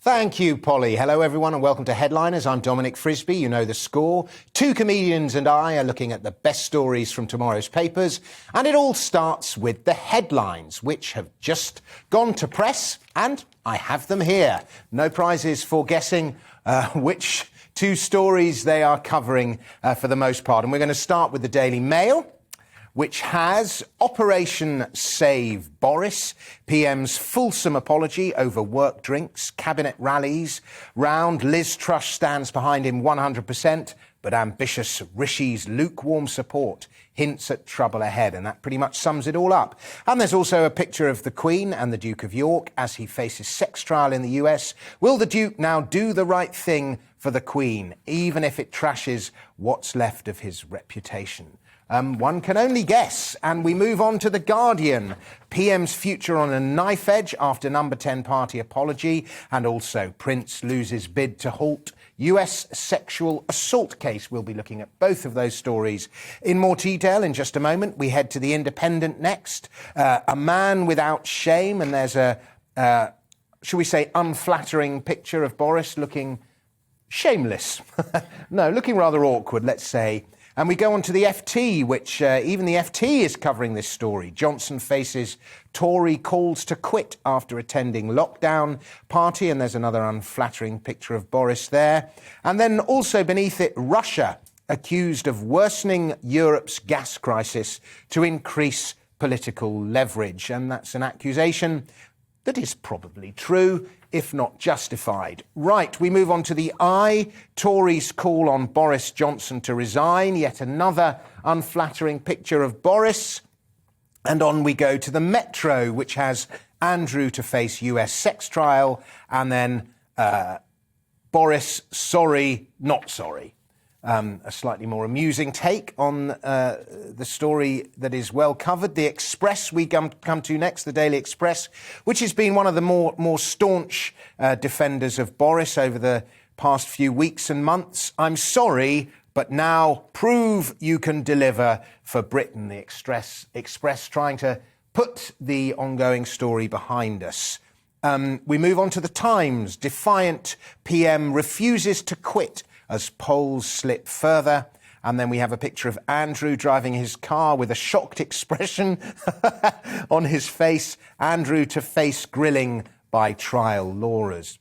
Thank you, Polly. Hello, everyone, and welcome to Headliners. I'm Dominic Frisby. You know the score. Two comedians and I are looking at the best stories from tomorrow's papers. And it all starts with the headlines, which have just gone to press. And I have them here. No prizes for guessing which two stories they are covering for the most part. And we're going to start with the Daily Mail, which has Operation Save Boris, PM's fulsome apology over work drinks, cabinet rallies round. Liz Truss stands behind him 100%, but ambitious Rishi's lukewarm support hints at trouble ahead, and that pretty much sums it all up. And there's also a picture of the Queen and the Duke of York as he faces sex trial in the US. Will the Duke now do the right thing for the Queen, even if it trashes what's left of his reputation? One can only guess. And we move on to The Guardian. PM's future on a knife edge after number 10 party apology. And also Prince loses bid to halt US sexual assault case. We'll be looking at both of those stories in more detail in just a moment. We head to The Independent next. A man without shame. And there's a, shall we say, unflattering picture of Boris looking shameless. No, looking rather awkward, let's say. And we go on to the FT, which even the FT is covering this story. Johnson faces Tory calls to quit after attending lockdown party. And there's another unflattering picture of Boris there. And then also beneath it, Russia accused of worsening Europe's gas crisis to increase political leverage. And that's an accusation that is probably true, if not justified. Right, we move on to the Eye. Tories call on Boris Johnson to resign. Yet another unflattering picture of Boris. And on we go to the Metro, which has Andrew to face US sex trial. And then Boris, sorry, not sorry. A slightly more amusing take on the story that is well covered. The Express we come to next, the Daily Express, which has been one of the more staunch defenders of Boris over the past few weeks and months. I'm sorry, but now prove you can deliver for Britain. The Express trying to put the ongoing story behind us. We move on to the Times. Defiant PM refuses to quit as polls slip further. And then we have a picture of Andrew driving his car with a shocked expression on his face. Andrew to face grilling by trial lawyers.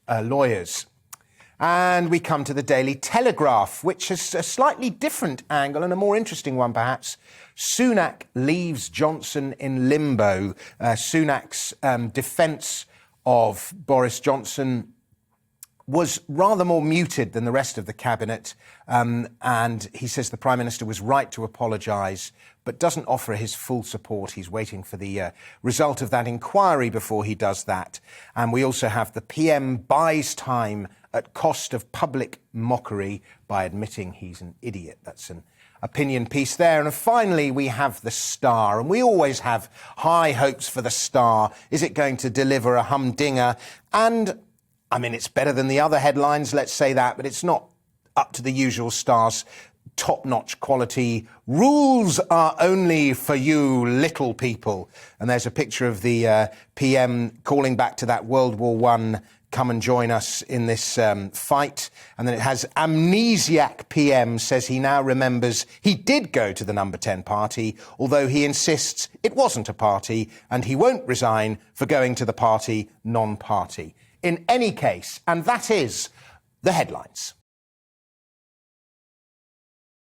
And we come to the Daily Telegraph, which has a slightly different angle and a more interesting one, perhaps. Sunak leaves Johnson in limbo. Sunak's defence of Boris Johnson was rather more muted than the rest of the cabinet, and he says the Prime Minister was right to apologise, but doesn't offer his full support. He's waiting for the result of that inquiry before he does that. And we also have the PM buys time at cost of public mockery by admitting he's an idiot. That's an opinion piece there. And finally, we have the Star, and we always have high hopes for the Star. Is it going to deliver a humdinger? And I mean, it's better than the other headlines, let's say that, but it's not up to the usual Star's top-notch quality. Rules are only for you little people. And there's a picture of the PM calling back to that World War I, come and join us in this fight. And then it has amnesiac PM says he now remembers he did go to the number 10 party, although he insists it wasn't a party and he won't resign for going to the party non-party. In any case, and that is the headlines.